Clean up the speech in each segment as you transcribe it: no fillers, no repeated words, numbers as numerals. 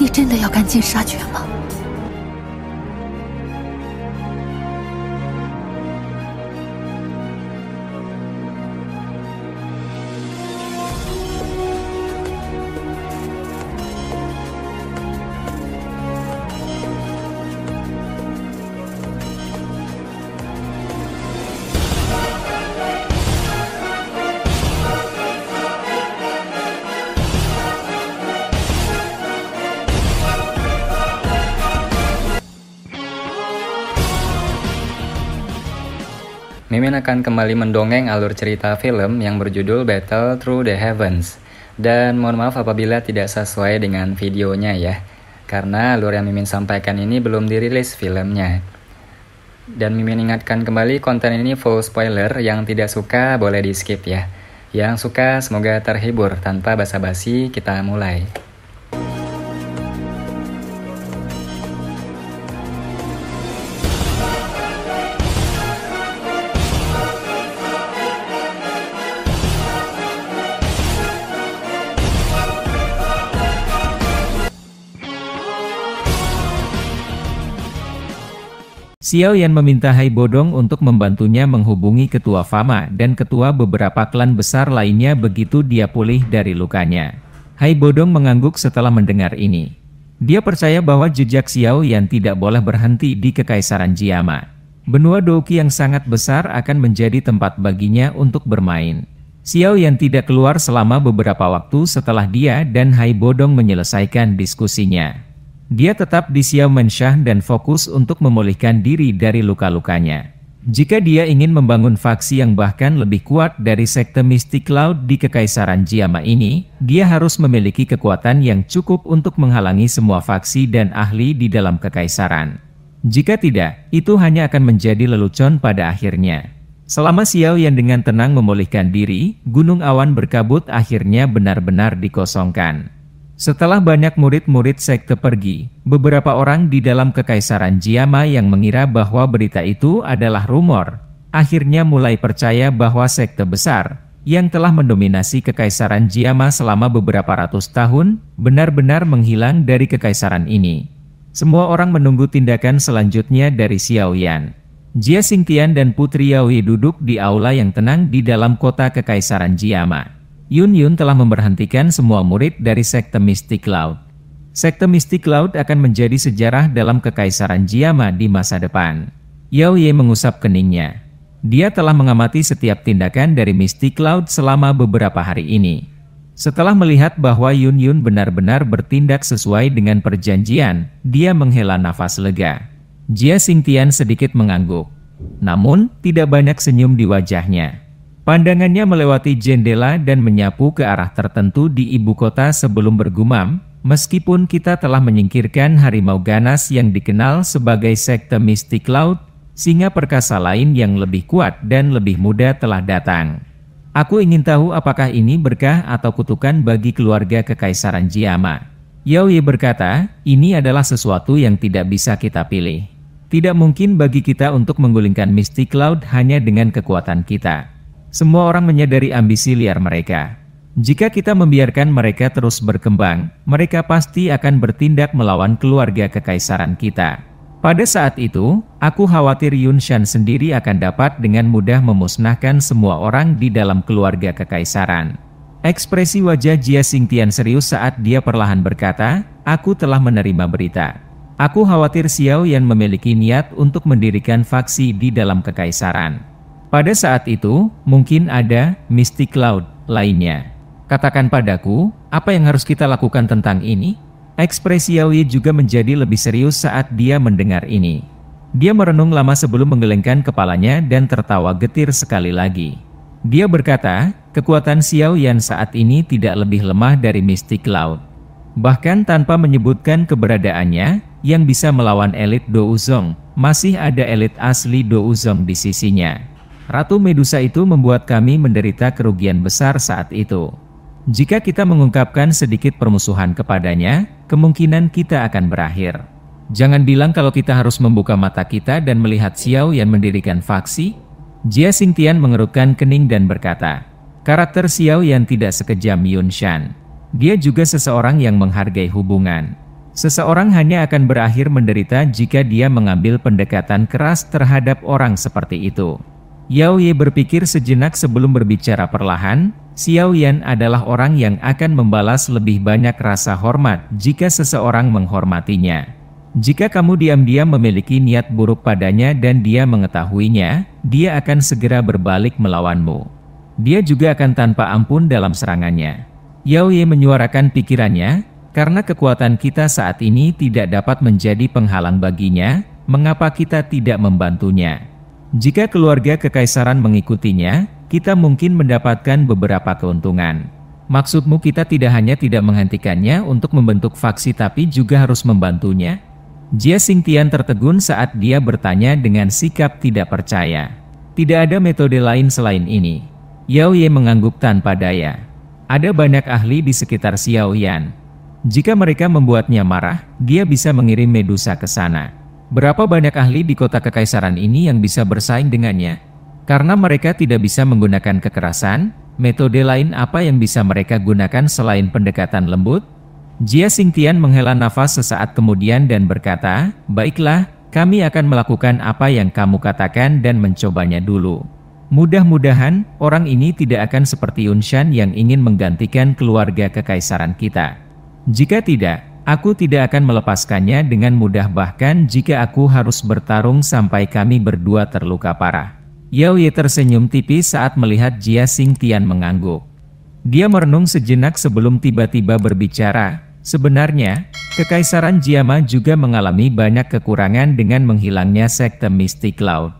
你真的要赶尽杀绝吗？ Mimin akan kembali mendongeng alur cerita film yang berjudul Battle Through the Heavens. Dan mohon maaf apabila tidak sesuai dengan videonya ya, karena alur yang Mimin sampaikan ini belum dirilis filmnya. Dan Mimin ingatkan kembali, konten ini full spoiler, yang tidak suka boleh di skip ya. Yang suka semoga terhibur. Tanpa basa-basi kita mulai. Xiao Yan meminta Hai Bodong untuk membantunya menghubungi ketua Fama dan ketua beberapa klan besar lainnya begitu dia pulih dari lukanya. Hai Bodong mengangguk setelah mendengar ini. Dia percaya bahwa jejak Xiao Yan tidak boleh berhenti di Kekaisaran Jiama. Benua Douqi yang sangat besar akan menjadi tempat baginya untuk bermain. Xiao Yan tidak keluar selama beberapa waktu setelah dia dan Hai Bodong menyelesaikan diskusinya. Dia tetap di Xiaomenshah dan fokus untuk memulihkan diri dari luka-lukanya. Jika dia ingin membangun faksi yang bahkan lebih kuat dari sekte Mystic Cloud di Kekaisaran Jiama ini, dia harus memiliki kekuatan yang cukup untuk menghalangi semua faksi dan ahli di dalam Kekaisaran. Jika tidak, itu hanya akan menjadi lelucon pada akhirnya. Selama Xiao Yan dengan tenang memulihkan diri, gunung awan berkabut akhirnya benar-benar dikosongkan. Setelah banyak murid-murid sekte pergi, beberapa orang di dalam Kekaisaran Jiama yang mengira bahwa berita itu adalah rumor, akhirnya mulai percaya bahwa sekte besar, yang telah mendominasi Kekaisaran Jiama selama beberapa ratus tahun, benar-benar menghilang dari Kekaisaran ini. Semua orang menunggu tindakan selanjutnya dari Xiao Yan. Jia Xingtian dan Putri Yaoi duduk di aula yang tenang di dalam kota Kekaisaran Jiama. Yun Yun telah memberhentikan semua murid dari sekte Mystic Cloud. Sekte Mystic Cloud akan menjadi sejarah dalam Kekaisaran Jiama di masa depan. Yao Ye mengusap keningnya. Dia telah mengamati setiap tindakan dari Mystic Cloud selama beberapa hari ini. Setelah melihat bahwa Yun Yun benar-benar bertindak sesuai dengan perjanjian, dia menghela nafas lega. Jia Xingtian sedikit mengangguk. Namun, tidak banyak senyum di wajahnya. Pandangannya melewati jendela dan menyapu ke arah tertentu di ibu kota sebelum bergumam, meskipun kita telah menyingkirkan harimau ganas yang dikenal sebagai sekte Mystic Cloud, singa perkasa lain yang lebih kuat dan lebih muda telah datang. Aku ingin tahu apakah ini berkah atau kutukan bagi keluarga Kekaisaran Jiama. Yao Ye berkata, ini adalah sesuatu yang tidak bisa kita pilih. Tidak mungkin bagi kita untuk menggulingkan Mystic Cloud hanya dengan kekuatan kita. Semua orang menyadari ambisi liar mereka. Jika kita membiarkan mereka terus berkembang, mereka pasti akan bertindak melawan keluarga Kekaisaran kita. Pada saat itu, aku khawatir Yun Shan sendiri akan dapat dengan mudah memusnahkan semua orang di dalam keluarga Kekaisaran. Ekspresi wajah Jia Xingtian serius saat dia perlahan berkata, aku telah menerima berita. Aku khawatir Xiao Yan memiliki niat untuk mendirikan faksi di dalam Kekaisaran. Pada saat itu, mungkin ada Mystic Cloud lainnya. Katakan padaku, apa yang harus kita lakukan tentang ini? Ekspresi Yao Ye juga menjadi lebih serius saat dia mendengar ini. Dia merenung lama sebelum menggelengkan kepalanya dan tertawa getir sekali lagi. Dia berkata, kekuatan Xiao Yan saat ini tidak lebih lemah dari Mystic Cloud. Bahkan tanpa menyebutkan keberadaannya, yang bisa melawan elit Douzong, masih ada elit asli Douzong di sisinya. Ratu Medusa itu membuat kami menderita kerugian besar saat itu. Jika kita mengungkapkan sedikit permusuhan kepadanya, kemungkinan kita akan berakhir. Jangan bilang kalau kita harus membuka mata kita dan melihat Xiao Yan mendirikan faksi. Jia Xingtian mengerutkan kening dan berkata, karakter Xiao Yan tidak sekejam Yun Shan. Dia juga seseorang yang menghargai hubungan. Seseorang hanya akan berakhir menderita jika dia mengambil pendekatan keras terhadap orang seperti itu. Yao Ye berpikir sejenak sebelum berbicara perlahan. Xiao Yan adalah orang yang akan membalas lebih banyak rasa hormat jika seseorang menghormatinya. Jika kamu diam-diam memiliki niat buruk padanya dan dia mengetahuinya, dia akan segera berbalik melawanmu. Dia juga akan tanpa ampun dalam serangannya. Yao Ye menyuarakan pikirannya, karena kekuatan kita saat ini tidak dapat menjadi penghalang baginya, mengapa kita tidak membantunya? Jika keluarga kekaisaran mengikutinya, kita mungkin mendapatkan beberapa keuntungan. Maksudmu kita tidak hanya tidak menghentikannya untuk membentuk faksi tapi juga harus membantunya? Jia Xingtian tertegun saat dia bertanya dengan sikap tidak percaya. Tidak ada metode lain selain ini. Yao Ye mengangguk tanpa daya. Ada banyak ahli di sekitar Xiao Yan. Jika mereka membuatnya marah, dia bisa mengirim Medusa ke sana. Berapa banyak ahli di kota kekaisaran ini yang bisa bersaing dengannya? Karena mereka tidak bisa menggunakan kekerasan, metode lain apa yang bisa mereka gunakan selain pendekatan lembut? Jia Xingtian menghela nafas sesaat kemudian dan berkata, "Baiklah, kami akan melakukan apa yang kamu katakan dan mencobanya dulu. Mudah-mudahan, orang ini tidak akan seperti Yunshan yang ingin menggantikan keluarga kekaisaran kita. Jika tidak, aku tidak akan melepaskannya dengan mudah bahkan jika aku harus bertarung sampai kami berdua terluka parah." Yao Ye tersenyum tipis saat melihat Jia Xingtian mengangguk. Dia merenung sejenak sebelum tiba-tiba berbicara. Sebenarnya, Kekaisaran Jiama juga mengalami banyak kekurangan dengan menghilangnya sekte Mystic Cloud.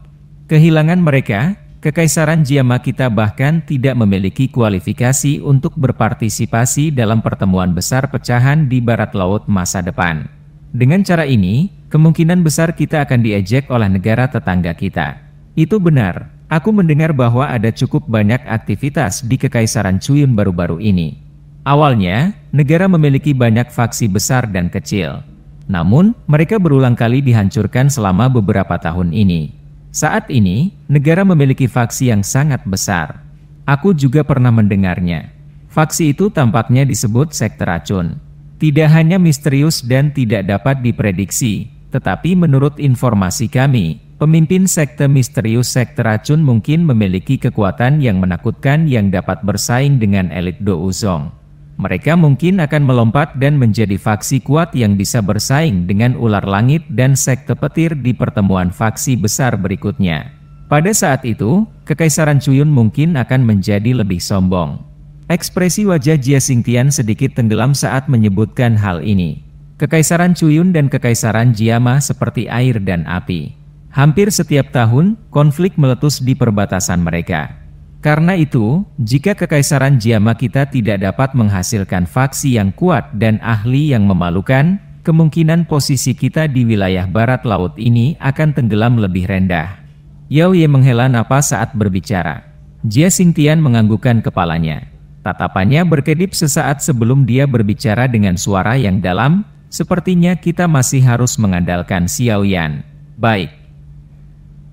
Kehilangan mereka, Kekaisaran Jiama kita bahkan tidak memiliki kualifikasi untuk berpartisipasi dalam pertemuan besar pecahan di barat laut masa depan. Dengan cara ini, kemungkinan besar kita akan diejek oleh negara tetangga kita. Itu benar, aku mendengar bahwa ada cukup banyak aktivitas di Kekaisaran Cuyun baru-baru ini. Awalnya, negara memiliki banyak faksi besar dan kecil. Namun, mereka berulang kali dihancurkan selama beberapa tahun ini. Saat ini, negara memiliki faksi yang sangat besar. Aku juga pernah mendengarnya. Faksi itu tampaknya disebut sekte racun. Tidak hanya misterius dan tidak dapat diprediksi, tetapi menurut informasi kami, pemimpin sekte misterius sekte racun mungkin memiliki kekuatan yang menakutkan yang dapat bersaing dengan elit Douzong. Mereka mungkin akan melompat dan menjadi faksi kuat yang bisa bersaing dengan ular langit dan sekte petir di pertemuan faksi besar berikutnya. Pada saat itu, Kekaisaran Cuyun mungkin akan menjadi lebih sombong. Ekspresi wajah Jia Xingtian sedikit tenggelam saat menyebutkan hal ini. Kekaisaran Cuyun dan Kekaisaran Jiama seperti air dan api. Hampir setiap tahun, konflik meletus di perbatasan mereka. Karena itu, jika Kekaisaran Jiama kita tidak dapat menghasilkan faksi yang kuat dan ahli yang memalukan, kemungkinan posisi kita di wilayah barat laut ini akan tenggelam lebih rendah. Yao Ye menghela napas saat berbicara. Jia Xingtian menganggukkan kepalanya. Tatapannya berkedip sesaat sebelum dia berbicara dengan suara yang dalam, sepertinya kita masih harus mengandalkan Xiao Yan. Baik.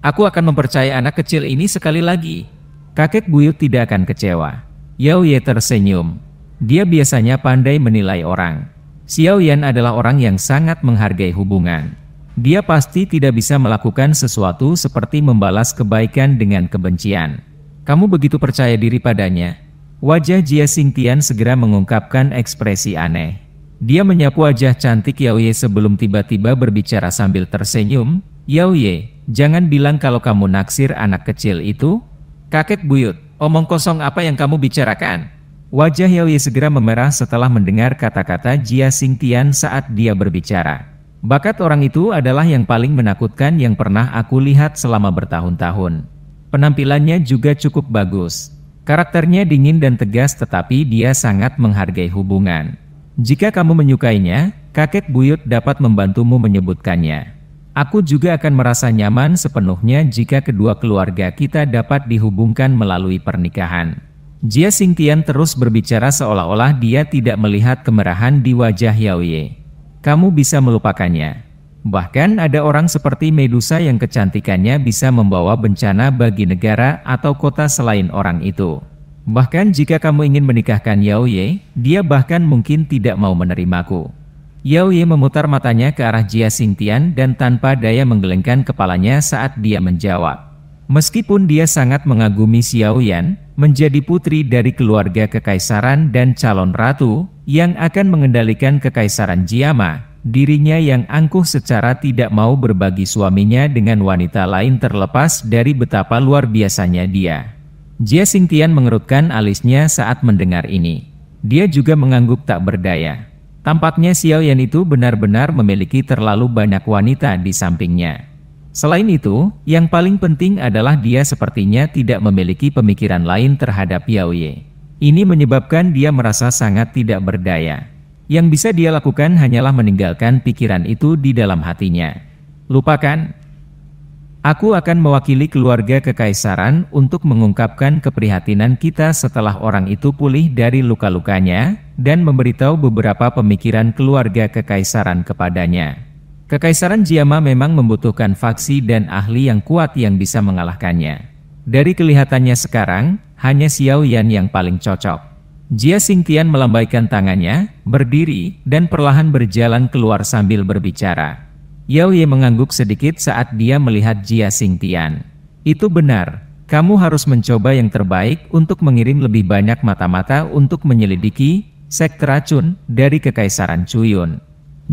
Aku akan mempercayai anak kecil ini sekali lagi. Kakek buyut tidak akan kecewa. Yao Ye tersenyum. Dia biasanya pandai menilai orang. Xiao Yan adalah orang yang sangat menghargai hubungan. Dia pasti tidak bisa melakukan sesuatu seperti membalas kebaikan dengan kebencian. Kamu begitu percaya diri padanya? Wajah Jia Xingtian segera mengungkapkan ekspresi aneh. Dia menyapu wajah cantik Yao Ye sebelum tiba-tiba berbicara sambil tersenyum. Yao Ye, jangan bilang kalau kamu naksir anak kecil itu. Kakek buyut, omong kosong apa yang kamu bicarakan? Wajah Yao Ye segera memerah setelah mendengar kata-kata Jia Xingtian saat dia berbicara. Bakat orang itu adalah yang paling menakutkan yang pernah aku lihat selama bertahun-tahun. Penampilannya juga cukup bagus. Karakternya dingin dan tegas tetapi dia sangat menghargai hubungan. Jika kamu menyukainya, kakek buyut dapat membantumu menyebutkannya. Aku juga akan merasa nyaman sepenuhnya jika kedua keluarga kita dapat dihubungkan melalui pernikahan. Jia Xingtian terus berbicara seolah-olah dia tidak melihat kemerahan di wajah Yao Ye. Kamu bisa melupakannya. Bahkan ada orang seperti Medusa yang kecantikannya bisa membawa bencana bagi negara atau kota selain orang itu. Bahkan jika kamu ingin menikahkan Yao Ye, dia bahkan mungkin tidak mau menerimaku. Yao Ye memutar matanya ke arah Jia Xingtian dan tanpa daya menggelengkan kepalanya saat dia menjawab. Meskipun dia sangat mengagumi Xiao Yan, menjadi putri dari keluarga kekaisaran dan calon ratu yang akan mengendalikan kekaisaran Jiama, dirinya yang angkuh secara tidak mau berbagi suaminya dengan wanita lain terlepas dari betapa luar biasanya dia. Jia Xingtian mengerutkan alisnya saat mendengar ini. Dia juga mengangguk tak berdaya. Tampaknya Xiao Yan itu benar-benar memiliki terlalu banyak wanita di sampingnya. Selain itu, yang paling penting adalah dia sepertinya tidak memiliki pemikiran lain terhadap Yao Ye. Ini menyebabkan dia merasa sangat tidak berdaya. Yang bisa dia lakukan hanyalah meninggalkan pikiran itu di dalam hatinya. Lupakan. Aku akan mewakili keluarga kekaisaran untuk mengungkapkan keprihatinan kita setelah orang itu pulih dari luka-lukanya dan memberitahu beberapa pemikiran keluarga kekaisaran kepadanya. Kekaisaran Jiama memang membutuhkan faksi dan ahli yang kuat yang bisa mengalahkannya. Dari kelihatannya sekarang, hanya Xiao Yan yang paling cocok. Jia Xingtian melambaikan tangannya, berdiri, dan perlahan berjalan keluar sambil berbicara. Yao Ye mengangguk sedikit saat dia melihat Jia Xingtian. Itu benar, kamu harus mencoba yang terbaik untuk mengirim lebih banyak mata-mata untuk menyelidiki sekte racun dari Kekaisaran Chuyun.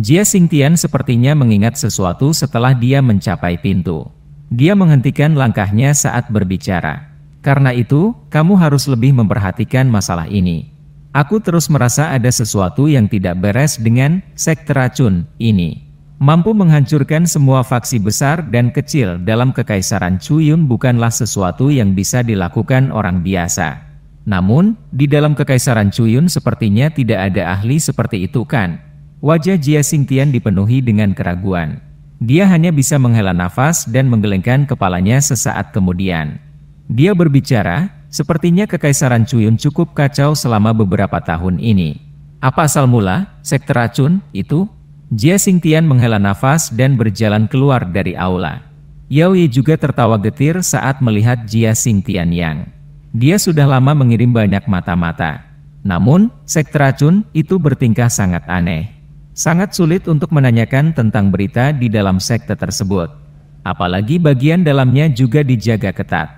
Jia Xingtian sepertinya mengingat sesuatu setelah dia mencapai pintu. Dia menghentikan langkahnya saat berbicara. Karena itu, kamu harus lebih memperhatikan masalah ini. Aku terus merasa ada sesuatu yang tidak beres dengan sekte racun ini. Mampu menghancurkan semua faksi besar dan kecil dalam Kekaisaran Chuyun bukanlah sesuatu yang bisa dilakukan orang biasa. Namun, di dalam Kekaisaran Chuyun sepertinya tidak ada ahli seperti itu kan? Wajah Jia Xingtian dipenuhi dengan keraguan. Dia hanya bisa menghela nafas dan menggelengkan kepalanya sesaat kemudian. Dia berbicara, sepertinya Kekaisaran Chuyun cukup kacau selama beberapa tahun ini. Apa asal mula sekte racun itu? Jia Xingtian menghela nafas dan berjalan keluar dari aula. Yao Ye juga tertawa getir saat melihat Jia Xingtian yang dia sudah lama mengirim banyak mata-mata. Namun, sekte racun itu bertingkah sangat aneh. Sangat sulit untuk menanyakan tentang berita di dalam sekte tersebut. Apalagi bagian dalamnya juga dijaga ketat.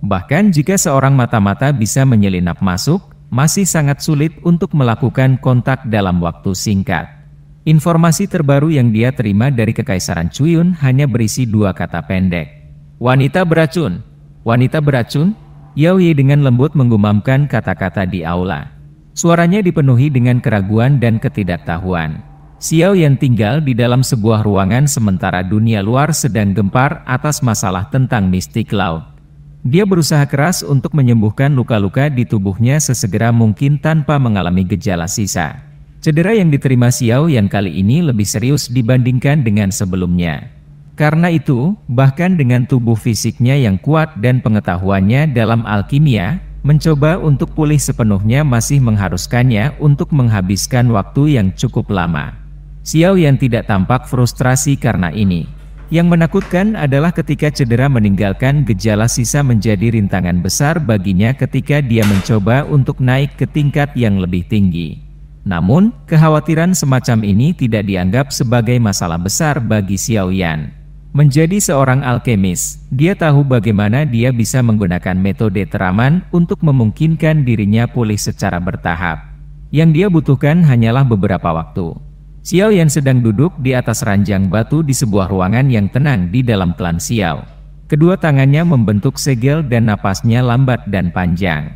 Bahkan jika seorang mata-mata bisa menyelinap masuk, masih sangat sulit untuk melakukan kontak dalam waktu singkat. Informasi terbaru yang dia terima dari Kekaisaran Chuyun hanya berisi 2 kata pendek. Wanita beracun. Wanita beracun? Yao Ye dengan lembut menggumamkan kata-kata di aula. Suaranya dipenuhi dengan keraguan dan ketidaktahuan. Xiao Yan tinggal di dalam sebuah ruangan sementara dunia luar sedang gempar atas masalah tentang mistik laut. Dia berusaha keras untuk menyembuhkan luka-luka di tubuhnya sesegera mungkin tanpa mengalami gejala sisa. Cedera yang diterima Xiao Yan kali ini lebih serius dibandingkan dengan sebelumnya. Karena itu, bahkan dengan tubuh fisiknya yang kuat dan pengetahuannya dalam alkimia, mencoba untuk pulih sepenuhnya masih mengharuskannya untuk menghabiskan waktu yang cukup lama. Xiao Yan tidak tampak frustrasi karena ini. Yang menakutkan adalah ketika cedera meninggalkan gejala sisa menjadi rintangan besar baginya ketika dia mencoba untuk naik ke tingkat yang lebih tinggi. Namun, kekhawatiran semacam ini tidak dianggap sebagai masalah besar bagi Xiao Yan. Menjadi seorang alkemis, dia tahu bagaimana dia bisa menggunakan metode teraman untuk memungkinkan dirinya pulih secara bertahap. Yang dia butuhkan hanyalah beberapa waktu. Xiao Yan sedang duduk di atas ranjang batu di sebuah ruangan yang tenang di dalam klan Xiao. Kedua tangannya membentuk segel dan napasnya lambat dan panjang.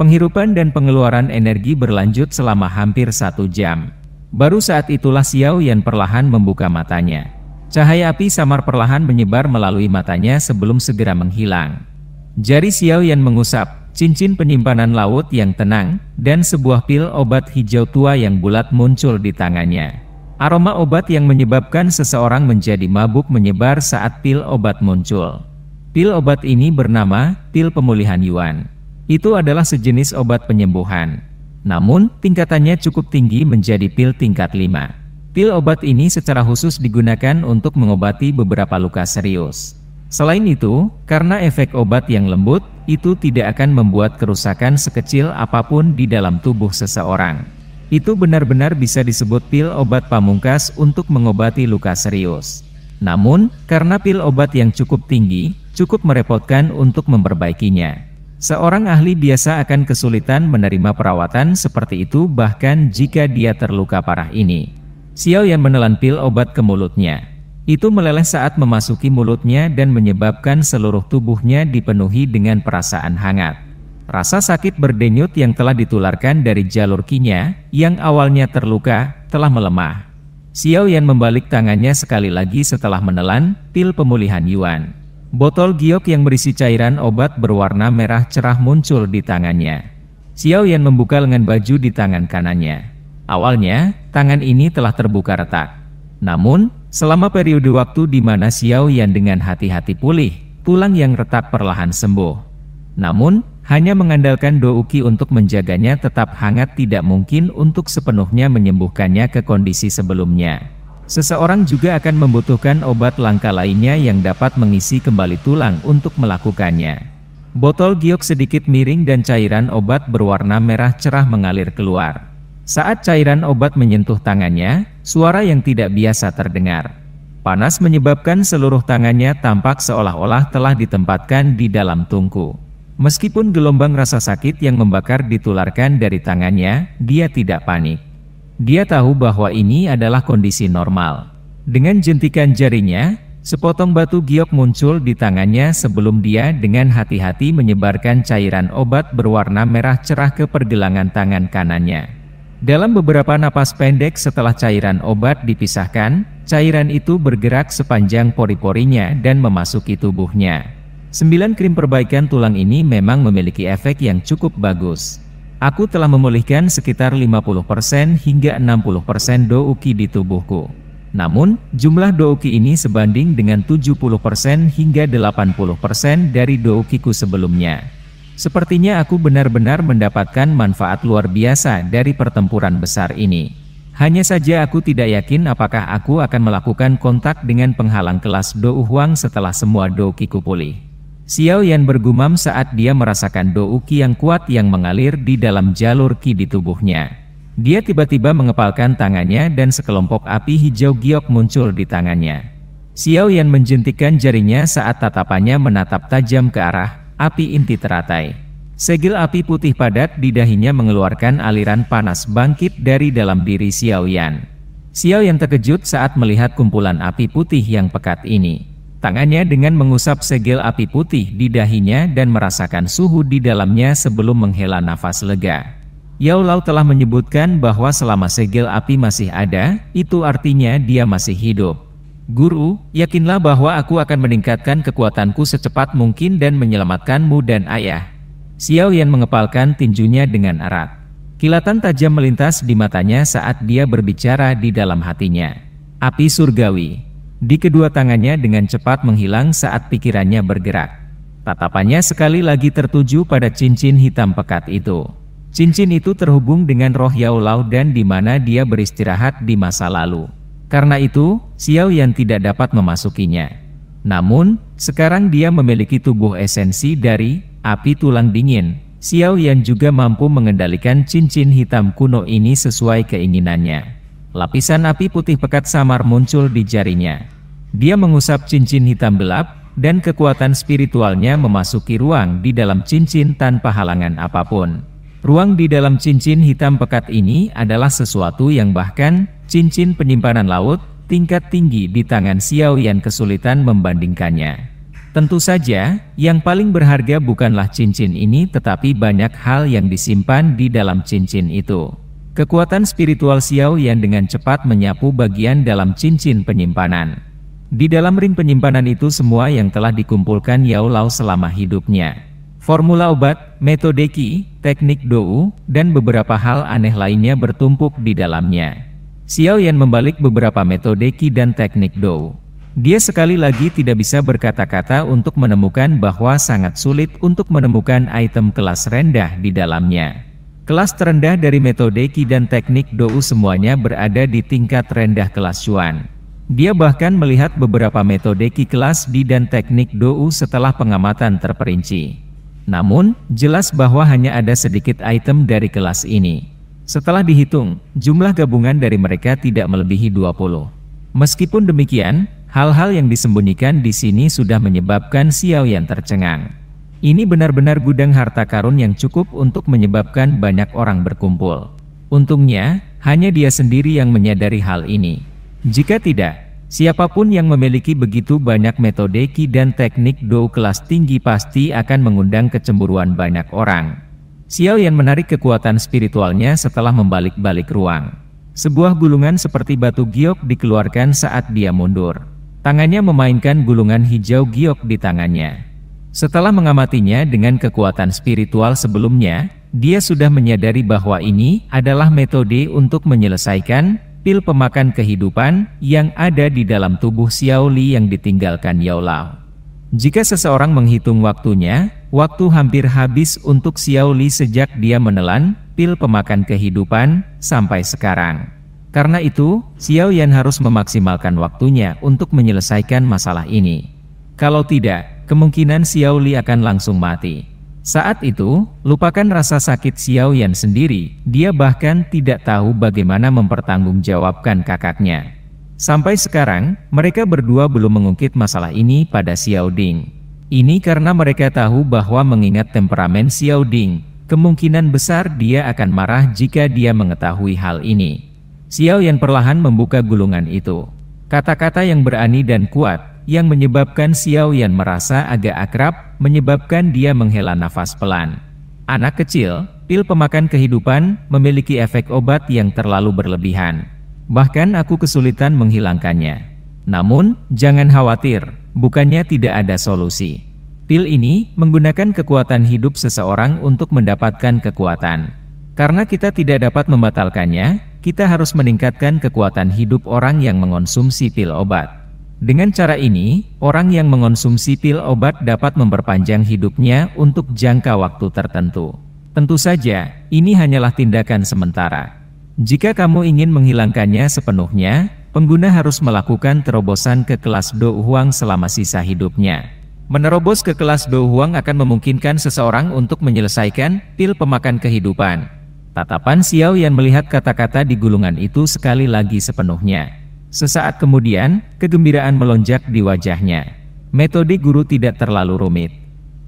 Penghirupan dan pengeluaran energi berlanjut selama hampir 1 jam. Baru saat itulah Xiao Yan perlahan membuka matanya. Cahaya api samar perlahan menyebar melalui matanya sebelum segera menghilang. Jari Xiao Yan mengusap cincin penyimpanan laut yang tenang, dan sebuah pil obat hijau tua yang bulat muncul di tangannya. Aroma obat yang menyebabkan seseorang menjadi mabuk menyebar saat pil obat muncul. Pil obat ini bernama pil pemulihan Yuan. Itu adalah sejenis obat penyembuhan. Namun, tingkatannya cukup tinggi menjadi pil tingkat 5. Pil obat ini secara khusus digunakan untuk mengobati beberapa luka serius. Selain itu, karena efek obat yang lembut, itu tidak akan membuat kerusakan sekecil apapun di dalam tubuh seseorang. Itu benar-benar bisa disebut pil obat pamungkas untuk mengobati luka serius. Namun, karena pil obat yang cukup tinggi, cukup merepotkan untuk memperbaikinya. Seorang ahli biasa akan kesulitan menerima perawatan seperti itu bahkan jika dia terluka parah ini. Xiao Yan menelan pil obat ke mulutnya. Itu meleleh saat memasuki mulutnya dan menyebabkan seluruh tubuhnya dipenuhi dengan perasaan hangat. Rasa sakit berdenyut yang telah ditularkan dari jalur qi-nya, yang awalnya terluka, telah melemah. Xiao Yan membalik tangannya sekali lagi setelah menelan pil pemulihan Yuan. Botol giok yang berisi cairan obat berwarna merah cerah muncul di tangannya. Xiao Yan membuka lengan baju di tangan kanannya. Awalnya, tangan ini telah terbuka retak. Namun, selama periode waktu di mana Xiao Yan dengan hati-hati pulih, tulang yang retak perlahan sembuh. Namun, hanya mengandalkan douqi untuk menjaganya tetap hangat tidak mungkin untuk sepenuhnya menyembuhkannya ke kondisi sebelumnya. Seseorang juga akan membutuhkan obat langka lainnya yang dapat mengisi kembali tulang untuk melakukannya. Botol giok sedikit miring dan cairan obat berwarna merah cerah mengalir keluar. Saat cairan obat menyentuh tangannya, suara yang tidak biasa terdengar. Panas menyebabkan seluruh tangannya tampak seolah-olah telah ditempatkan di dalam tungku. Meskipun gelombang rasa sakit yang membakar ditularkan dari tangannya, dia tidak panik. Dia tahu bahwa ini adalah kondisi normal. Dengan jentikan jarinya, sepotong batu giok muncul di tangannya sebelum dia dengan hati-hati menyebarkan cairan obat berwarna merah cerah ke pergelangan tangan kanannya. Dalam beberapa napas pendek setelah cairan obat dipisahkan, cairan itu bergerak sepanjang pori-porinya dan memasuki tubuhnya. 9 krim perbaikan tulang ini memang memiliki efek yang cukup bagus. Aku telah memulihkan sekitar 50% hingga 60% douqi di tubuhku. Namun, jumlah douqi ini sebanding dengan 70% hingga 80% dari douqiku sebelumnya. Sepertinya aku benar-benar mendapatkan manfaat luar biasa dari pertempuran besar ini. Hanya saja aku tidak yakin apakah aku akan melakukan kontak dengan penghalang kelas Dou Huang setelah semua douqiku pulih. Xiao Yan bergumam saat dia merasakan douqi yang kuat yang mengalir di dalam jalur qi di tubuhnya. Dia tiba-tiba mengepalkan tangannya dan sekelompok api hijau giok muncul di tangannya. Xiao Yan menjentikkan jarinya saat tatapannya menatap tajam ke arah api inti teratai. Segel api putih padat di dahinya mengeluarkan aliran panas bangkit dari dalam diri Xiao Yan. Xiao Yan terkejut saat melihat kumpulan api putih yang pekat ini. Tangannya dengan mengusap segel api putih di dahinya dan merasakan suhu di dalamnya sebelum menghela nafas lega. Yao Lao telah menyebutkan bahwa selama segel api masih ada, itu artinya dia masih hidup. Guru, yakinlah bahwa aku akan meningkatkan kekuatanku secepat mungkin dan menyelamatkanmu dan ayah. Xiao Yan mengepalkan tinjunya dengan erat. Kilatan tajam melintas di matanya saat dia berbicara di dalam hatinya. Api surgawi. Di kedua tangannya dengan cepat menghilang saat pikirannya bergerak. Tatapannya sekali lagi tertuju pada cincin hitam pekat itu. Cincin itu terhubung dengan roh Yao Lao dan di mana dia beristirahat di masa lalu. Karena itu, Xiao Yan tidak dapat memasukinya. Namun, sekarang dia memiliki tubuh esensi dari api tulang dingin. Xiao Yan juga mampu mengendalikan cincin hitam kuno ini sesuai keinginannya. Lapisan api putih pekat samar muncul di jarinya. Dia mengusap cincin hitam gelap, dan kekuatan spiritualnya memasuki ruang di dalam cincin tanpa halangan apapun. Ruang di dalam cincin hitam pekat ini adalah sesuatu yang bahkan cincin penyimpanan laut tingkat tinggi di tangan Xiao Yan kesulitan membandingkannya. Tentu saja, yang paling berharga bukanlah cincin ini tetapi banyak hal yang disimpan di dalam cincin itu. Kekuatan spiritual Xiao Yan dengan cepat menyapu bagian dalam cincin penyimpanan. Di dalam ring penyimpanan itu semua yang telah dikumpulkan Yao Lao selama hidupnya. Formula obat, metode qi, teknik dou, dan beberapa hal aneh lainnya bertumpuk di dalamnya. Xiao Yan membalik beberapa metode qi dan teknik dou. Dia sekali lagi tidak bisa berkata-kata untuk menemukan bahwa sangat sulit untuk menemukan item kelas rendah di dalamnya. Kelas terendah dari metode qi dan teknik dou semuanya berada di tingkat rendah kelas Xuan. Dia bahkan melihat beberapa metode qi kelas di dan teknik dou setelah pengamatan terperinci. Namun, jelas bahwa hanya ada sedikit item dari kelas ini. Setelah dihitung, jumlah gabungan dari mereka tidak melebihi 20. Meskipun demikian, hal-hal yang disembunyikan di sini sudah menyebabkan Xiaoyan tercengang. Ini benar-benar gudang harta karun yang cukup untuk menyebabkan banyak orang berkumpul. Untungnya, hanya dia sendiri yang menyadari hal ini. Jika tidak, siapapun yang memiliki begitu banyak metode Qi dan teknik Dou kelas tinggi pasti akan mengundang kecemburuan banyak orang. Xiaoyan menarik kekuatan spiritualnya setelah membalik-balik ruang. Sebuah gulungan seperti batu giok dikeluarkan saat dia mundur. Tangannya memainkan gulungan hijau giok di tangannya. Setelah mengamatinya dengan kekuatan spiritual sebelumnya, dia sudah menyadari bahwa ini adalah metode untuk menyelesaikan pil pemakan kehidupan yang ada di dalam tubuh Xiao Li yang ditinggalkan Yao Lao. Jika seseorang menghitung waktunya, waktu hampir habis untuk Xiao Li sejak dia menelan pil pemakan kehidupan sampai sekarang. Karena itu, Xiaoyan harus memaksimalkan waktunya untuk menyelesaikan masalah ini. Kalau tidak, kemungkinan Xiao Li akan langsung mati. Saat itu, lupakan rasa sakit Xiaoyan sendiri, dia bahkan tidak tahu bagaimana mempertanggungjawabkan kakaknya. Sampai sekarang, mereka berdua belum mengungkit masalah ini pada Xiao Ding. Ini karena mereka tahu bahwa mengingat temperamen Xiao Ding, kemungkinan besar dia akan marah jika dia mengetahui hal ini. Xiaoyan perlahan membuka gulungan itu. Kata-kata yang berani dan kuat, yang menyebabkan Xiaoyan merasa agak akrab, menyebabkan dia menghela nafas pelan. Anak kecil, pil pemakan kehidupan, memiliki efek obat yang terlalu berlebihan. Bahkan aku kesulitan menghilangkannya. Namun, jangan khawatir, bukannya tidak ada solusi. Pil ini menggunakan kekuatan hidup seseorang untuk mendapatkan kekuatan. Karena kita tidak dapat membatalkannya, kita harus meningkatkan kekuatan hidup orang yang mengonsumsi pil obat. Dengan cara ini, orang yang mengonsumsi pil obat dapat memperpanjang hidupnya untuk jangka waktu tertentu. Tentu saja, ini hanyalah tindakan sementara. Jika kamu ingin menghilangkannya sepenuhnya, pengguna harus melakukan terobosan ke kelas Dou Huang selama sisa hidupnya. Menerobos ke kelas Dou Huang akan memungkinkan seseorang untuk menyelesaikan pil pemakan kehidupan. Tatapan Xiaoyan melihat kata-kata di gulungan itu sekali lagi sepenuhnya. Sesaat kemudian, kegembiraan melonjak di wajahnya. Metode guru tidak terlalu rumit.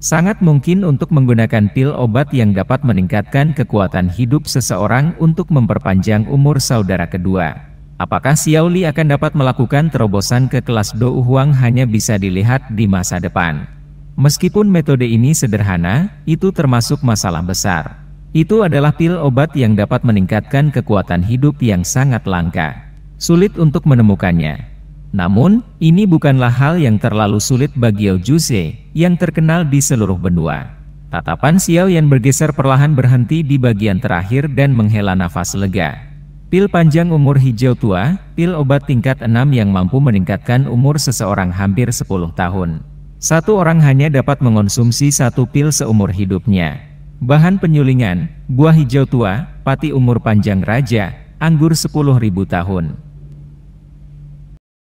Sangat mungkin untuk menggunakan pil obat yang dapat meningkatkan kekuatan hidup seseorang untuk memperpanjang umur saudara kedua. Apakah Xiao Li akan dapat melakukan terobosan ke kelas Dou Huang hanya bisa dilihat di masa depan. Meskipun metode ini sederhana, itu termasuk masalah besar. Itu adalah pil obat yang dapat meningkatkan kekuatan hidup yang sangat langka. Sulit untuk menemukannya. Namun, ini bukanlah hal yang terlalu sulit bagi Yao Juse, yang terkenal di seluruh benua. Tatapan Xiaoyan bergeser perlahan berhenti di bagian terakhir dan menghela nafas lega. Pil panjang umur hijau tua, pil obat tingkat 6 yang mampu meningkatkan umur seseorang hampir 10 tahun. Satu orang hanya dapat mengonsumsi satu pil seumur hidupnya. Bahan penyulingan, buah hijau tua, pati umur panjang raja, anggur 10.000 tahun.